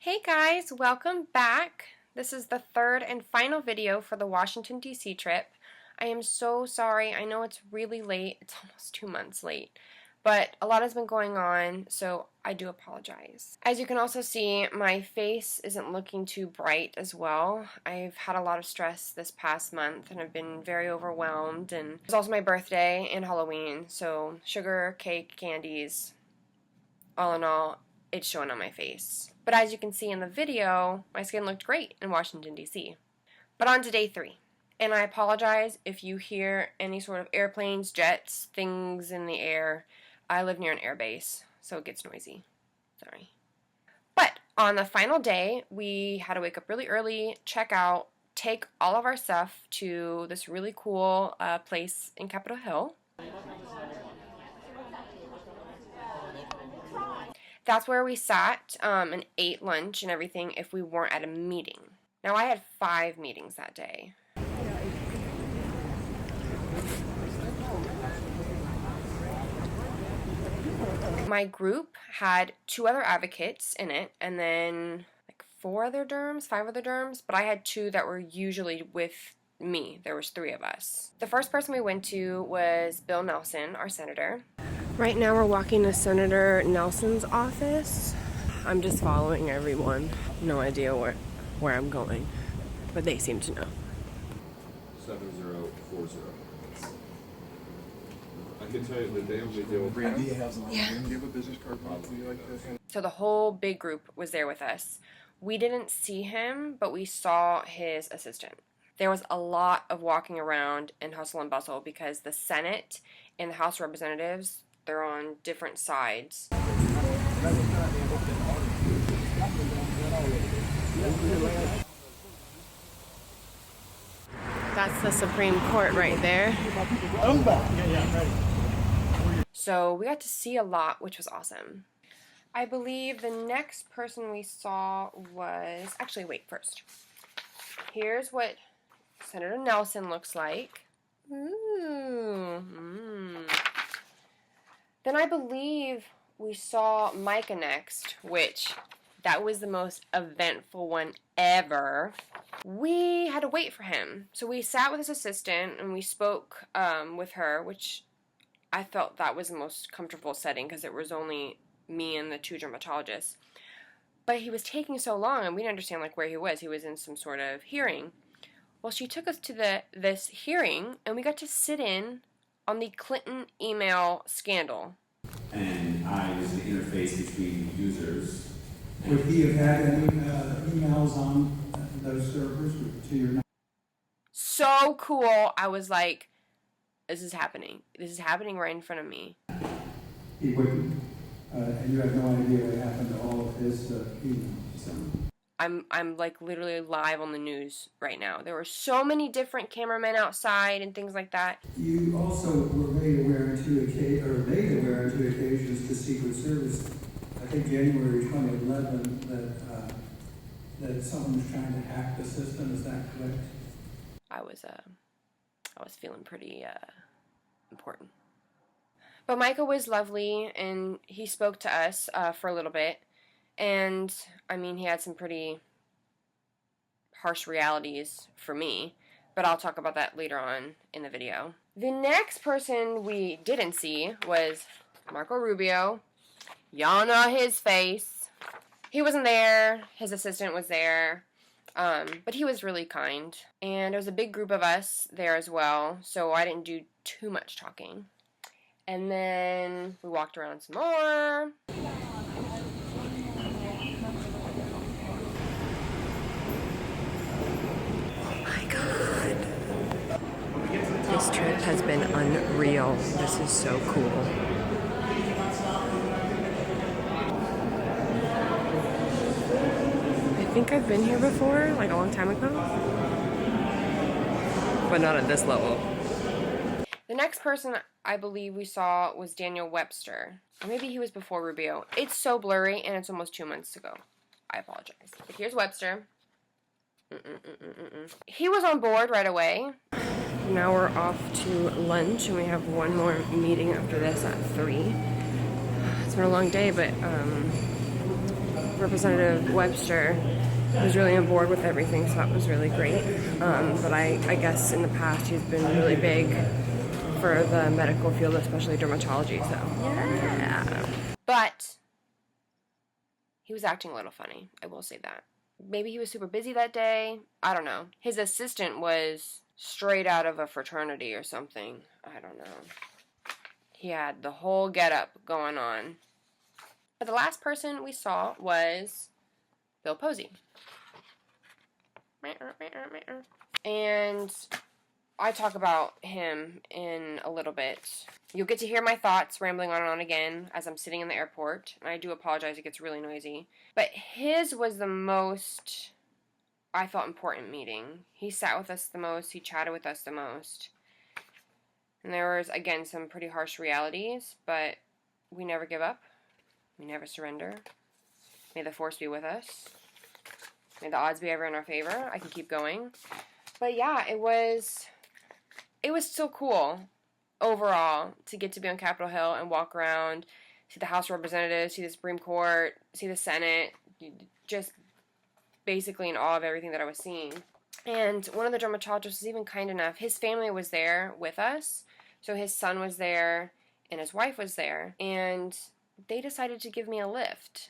Hey guys, welcome back. This is the third and final video for the Washington, D.C. trip. I am so sorry. I know it's really late. It's almost 2 months late. But a lot has been going on, so I do apologize. As you can also see, my face isn't looking too bright as well. I've had a lot of stress this past month, and I've been very overwhelmed. And it's also my birthday and Halloween, so sugar, cake, candies, all in all, it's showing on my face. But as you can see in the video, my skin looked great in Washington, D.C. But on to day 3. And I apologize if you hear any sort of airplanes, jets, things in the air. I live near an air base, so it gets noisy. Sorry. But on the final day, we had to wake up really early, check out, take all of our stuff to this really cool place in Capitol Hill. That's where we sat and ate lunch and everything if we weren't at a meeting. Now, I had 5 meetings that day. My group had 2 other advocates in it, and then like 5 other derms, but I had 2 that were usually with me. There was 3 of us. The first person we went to was Bill Nelson, our senator. Right now we're walking to Senator Nelson's office. I'm just following everyone. No idea where I'm going, but they seem to know. 7040. I can tell you that they only deal with Briana, do you have a business card probably like this? So the whole big group was there with us. We didn't see him, but we saw his assistant. There was a lot of walking around and hustle and bustle because the Senate and the House of Representatives, they're on different sides. That's the Supreme Court right there. So we got to see a lot, which was awesome. I believe the next person we saw was... Actually, wait, first. Here's what Senator Nelson looks like. Ooh. Then I believe we saw Micah next, which that was the most eventful one ever. We had to wait for him. So we sat with his assistant and we spoke with her, which I felt that was the most comfortable setting because it was only me and the 2 dermatologists. But he was taking so long and we didn't understand like where he was. He was in some sort of hearing. Well, she took us to this hearing and we got to sit in on the Clinton email scandal. And I was the interface between users. Would he have had any emails on those servers to your knowledge? So cool. I was like, this is happening. This is happening right in front of me. He wouldn't, and you have no idea what happened to all of his emails. So. I'm like literally live on the news right now. There were so many different cameramen outside and things like that. You also were made aware on 2 occasions to Secret Service, I think January 2011, that someone was trying to hack the system. Is that correct? I was feeling pretty important. But Micah was lovely and he spoke to us for a little bit. And, I mean, he had some pretty harsh realities for me, but I'll talk about that later on in the video. The next person we didn't see was Marco Rubio. Y'all know his face. He wasn't there. His assistant was there, but he was really kind. And there was a big group of us there as well, so I didn't do too much talking. And then we walked around some more. This trip has been unreal. This is so cool. I think I've been here before, like a long time ago. But not at this level. The next person I believe we saw was Daniel Webster. Or maybe he was before Rubio. It's so blurry and it's almost 2 months ago. I apologize. But here's Webster. He was on board right away. Now we're off to lunch, and we have one more meeting after this at 3. It's been a long day, but Representative Webster was really on board with everything, so that was really great. But I guess in the past he's been really big for the medical field, especially dermatology, so yeah. But he was acting a little funny, I will say that. Maybe he was super busy that day. I don't know. His assistant was straight out of a fraternity or something. I don't know. He had the whole getup going on. But the last person we saw was Bill Posey. And I talk about him in a little bit. You'll get to hear my thoughts rambling on and on again as I'm sitting in the airport. And I do apologize, it gets really noisy. But his was the most, I thought, important meeting. He sat with us the most. He chatted with us the most. And there was, again, some pretty harsh realities. But we never give up. We never surrender. May the force be with us. May the odds be ever in our favor. I can keep going. But yeah, it was so cool overall to get to be on Capitol Hill and walk around, see the House of Representatives, see the Supreme Court, see the Senate, just basically in awe of everything that I was seeing. And one of the dermatologists was even kind enough. His family was there with us. So his son was there and his wife was there. And they decided to give me a lift.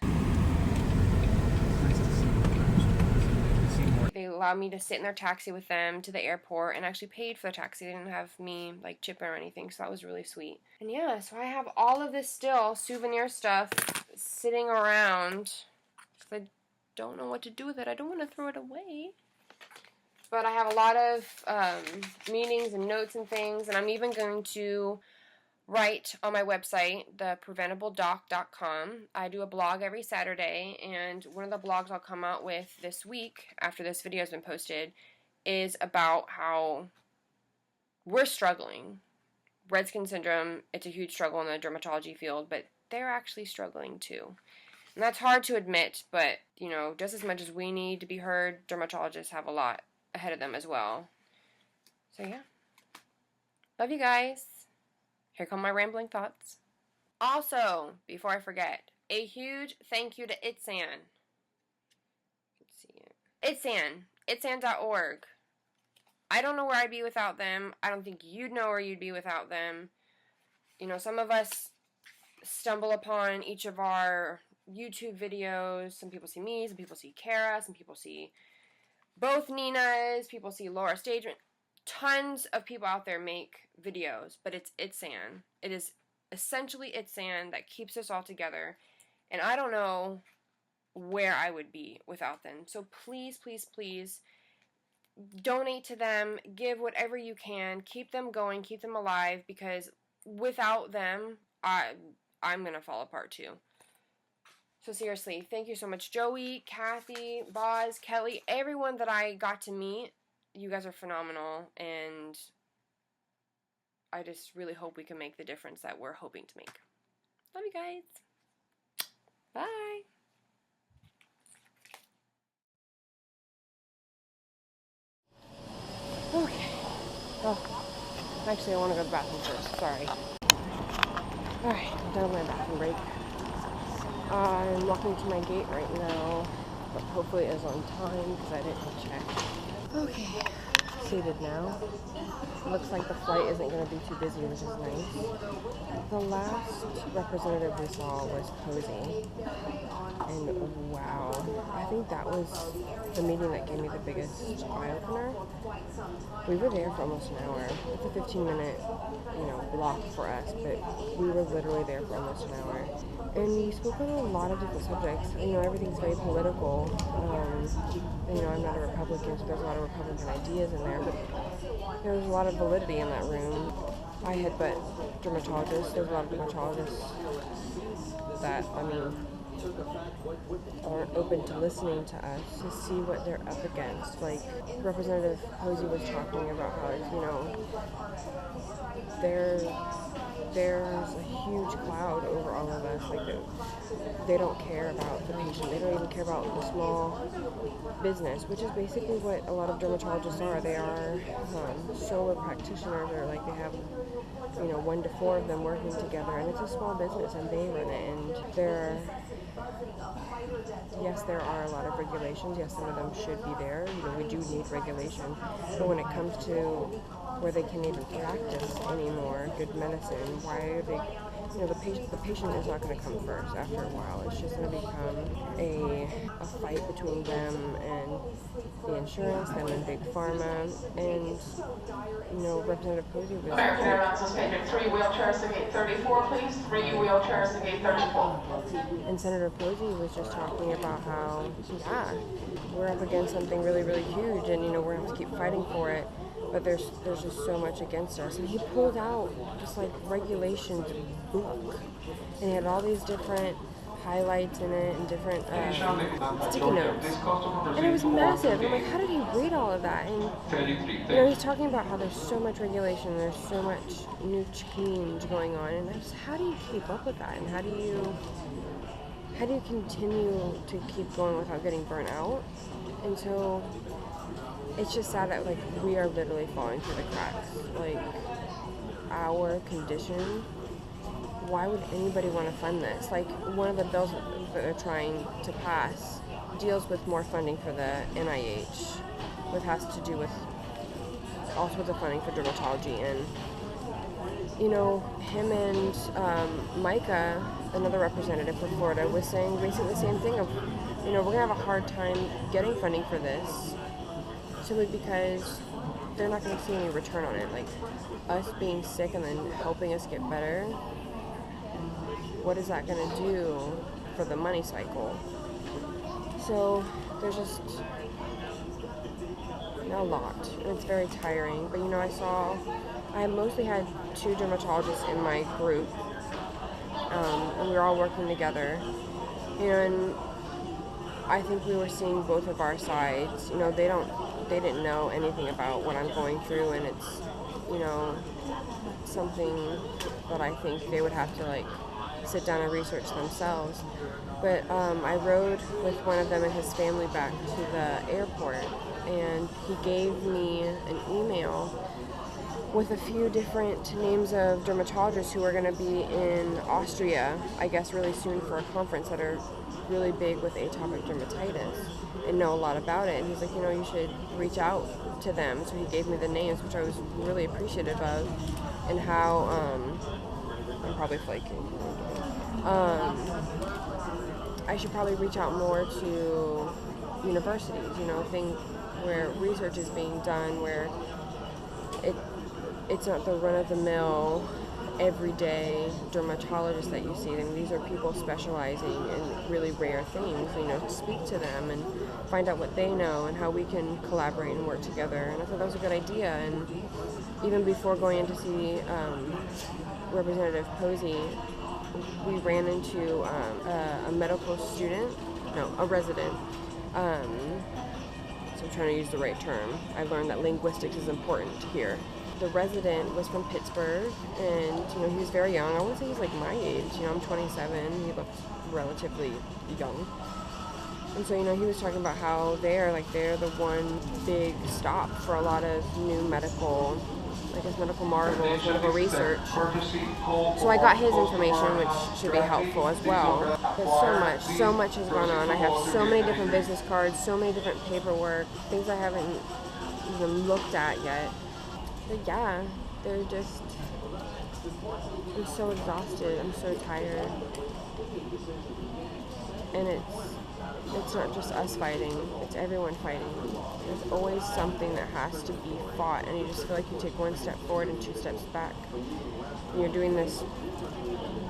They allowed me to sit in their taxi with them to the airport and actually paid for the taxi. They didn't have me like chip or anything, so that was really sweet. And yeah, so I have all of this still, souvenir stuff, sitting around because I don't know what to do with it. I don't want to throw it away. But I have a lot of meetings and notes and things, and I'm even going to write on my website, thepreventabledoc.com. I do a blog every Saturday, and one of the blogs I'll come out with this week, after this video has been posted, is about how we're struggling. Red skin syndrome, it's a huge struggle in the dermatology field, but they're actually struggling too. And that's hard to admit, but, you know, just as much as we need to be heard, dermatologists have a lot ahead of them as well. So yeah. Love you guys. Here come my rambling thoughts. Also, before I forget, a huge thank you to ITSAN. Let's see it. ITSAN. ITSAN.org. I don't know where I'd be without them. I don't think you'd know where you'd be without them. You know, some of us stumble upon each of our YouTube videos. Some people see me, some people see Kara, some people see both Ninas, people see Laura Stageman. Tons of people out there make videos, but it's ITSAN. It is essentially ITSAN that keeps us all together, and I don't know where I would be without them. So please, please, please donate to them, give whatever you can, keep them going, keep them alive, because without them, I'm gonna fall apart too. So seriously, thank you so much, Joey, Kathy, Boz, Kelly, everyone that I got to meet. You guys are phenomenal, and I just really hope we can make the difference that we're hoping to make. Love you guys. Bye. Okay. Oh, actually, I want to go to the bathroom first. Sorry. Alright, I'm done with my bathroom break. I'm walking to my gate right now, but hopefully it is on time because I didn't check. Okay, seated now. Looks like the flight isn't going to be too busy, which is nice. The last representative we saw was Posey, and wow, I think that was the meeting that gave me the biggest eye-opener. We were there for almost an hour. It's a 15-minute, block for us, but we were literally there for almost an hour. And we spoke on a lot of different subjects. Everything's very political. I'm not a Republican, so there's a lot of Republican ideas in there, but there was a lot of validity in that room. I headbutt dermatologists. There's a lot of dermatologists that, aren't open to listening to us to see what they're up against. Like, Representative Posey was talking about how, there's a huge cloud over all of us. Like, they don't care about the patient. They don't even care about the small business, which is basically what a lot of dermatologists are. They are solo practitioners, or like they have 1 to 4 of them working together, and it's a small business, and they run it, and they're yes, there are a lot of regulations. Yes, some of them should be there. We do need regulation. But when it comes to where they can't even practice anymore good medicine, why are they, the patient is not going to come first after a while. It's just going to become a fight between them and the insurance, them and Big Pharma, and, Representative Posey was... American Airlines suspended 3 wheelchairs to gate 34, please. 3 wheelchairs to gate 34. And Senator Posey was just talking about how, we're up against something really, really huge, and, we're going to have to keep fighting for it. But there's just so much against us. And he pulled out just like regulations book. And he had all these different highlights in it and different sticky notes. And it was massive. I'm like, how did he read all of that? And he's talking about how there's so much regulation, there's so much new change going on. And how do you keep up with that? And how do you continue to keep going without getting burnt out? And so it's just sad that we are literally falling through the cracks. Our condition, why would anybody want to fund this? One of the bills that they're trying to pass deals with more funding for the NIH, which has to do with also with the funding for dermatology. And him and Micah, another representative for Florida, was saying basically the same thing of, we're gonna have a hard time getting funding for this, simply because they're not going to see any return on it. Us being sick and then helping us get better, what is that going to do for the money cycle? So there's just a lot. It's very tiring. But I mostly had 2 dermatologists in my group, and we were all working together. And I think we were seeing both of our sides. They didn't know anything about what I'm going through, and it's, something that I think they would have to sit down and research themselves. But I rode with one of them and his family back to the airport, and he gave me an email with a few different names of dermatologists who are going to be in Austria, I guess really soon, for a conference that are really big with atopic dermatitis and know a lot about it. And he's like, you should reach out to them. So he gave me the names, which I was really appreciative of, and how, I'm probably flaking. I should probably reach out more to universities, things where research is being done, where it's not the run-of-the-mill, everyday dermatologists that you see. These are people specializing in really rare things. Speak to them and find out what they know and how we can collaborate and work together. And I thought that was a good idea. And even before going in to see Representative Posey, we ran into a medical student, a resident. So I'm trying to use the right term. I learned that linguistics is important here. The resident was from Pittsburgh, and he was very young. I want to say he's my age. I'm 27. He looked relatively young. And so he was talking about how they're the one big stop for a lot of new medical marvels, medical research. So I got his information, which should be helpful as well. But so much has gone on. I have so many different business cards, so many different paperwork, things I haven't even looked at yet. But yeah, they're just, I'm so exhausted, I'm so tired. And it's not just us fighting, it's everyone fighting. There's always something that has to be fought, and you just feel like you take one step forward and 2 steps back. And you're doing this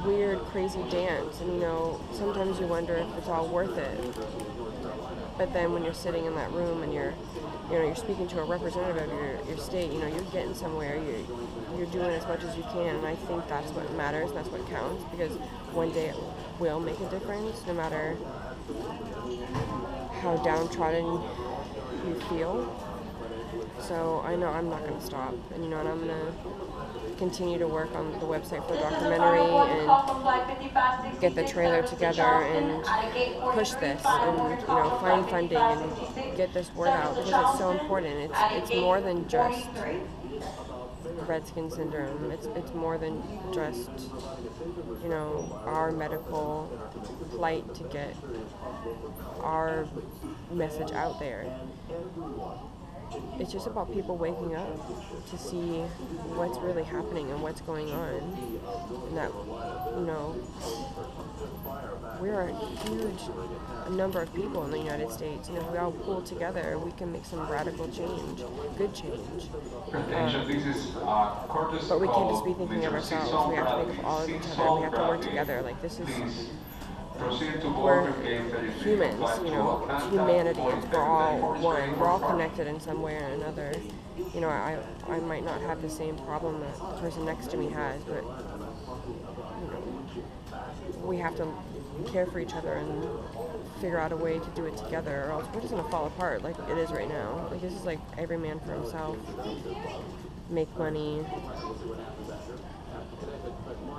weird, crazy dance, and sometimes you wonder if it's all worth it. But then when you're sitting in that room and you're speaking to a representative of your state, you're getting somewhere, you're doing as much as you can, and I think that's what matters, and that's what counts, because one day it will make a difference, no matter how downtrodden you feel. So I know I'm not going to stop, and and I'm going to continue to work on the website for the documentary and get the trailer together and push this and find funding and get this word out, because it's so important. It's more than just Redskin syndrome. It's more than just, our medical plight to get our message out there. It's just about people waking up to see what's really happening and what's going on. And that, we're a huge number of people in the United States, and if we all pull together, we can make some radical change, good change. But we can't just be thinking of ourselves. We have to think of all of each other. We have to work together. Like, this is, we're humans, humanity. We're all one. We're all connected in some way or another. I might not have the same problem that the person next to me has, but we have to care for each other and figure out a way to do it together, or else we're just gonna fall apart like it is right now. Like, this is like every man for himself, make money.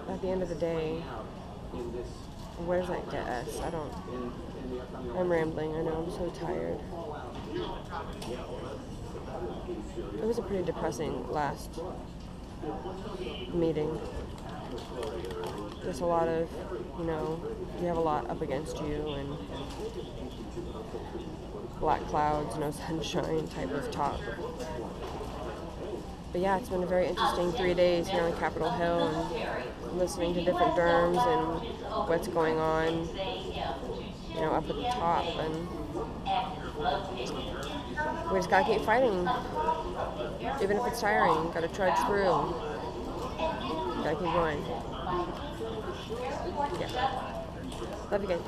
At the end of the day, where does that get us? I'm rambling, I know, I'm so tired. It was a pretty depressing last meeting. There's a lot of, you have a lot up against you, and black clouds, no sunshine type of talk. But yeah, it's been a very interesting 3 days here on Capitol Hill, and listening to different derms and what's going on, up at the top, and we just gotta keep fighting, even if it's tiring. Gotta trudge through. Gotta keep going. Yeah. Love you guys.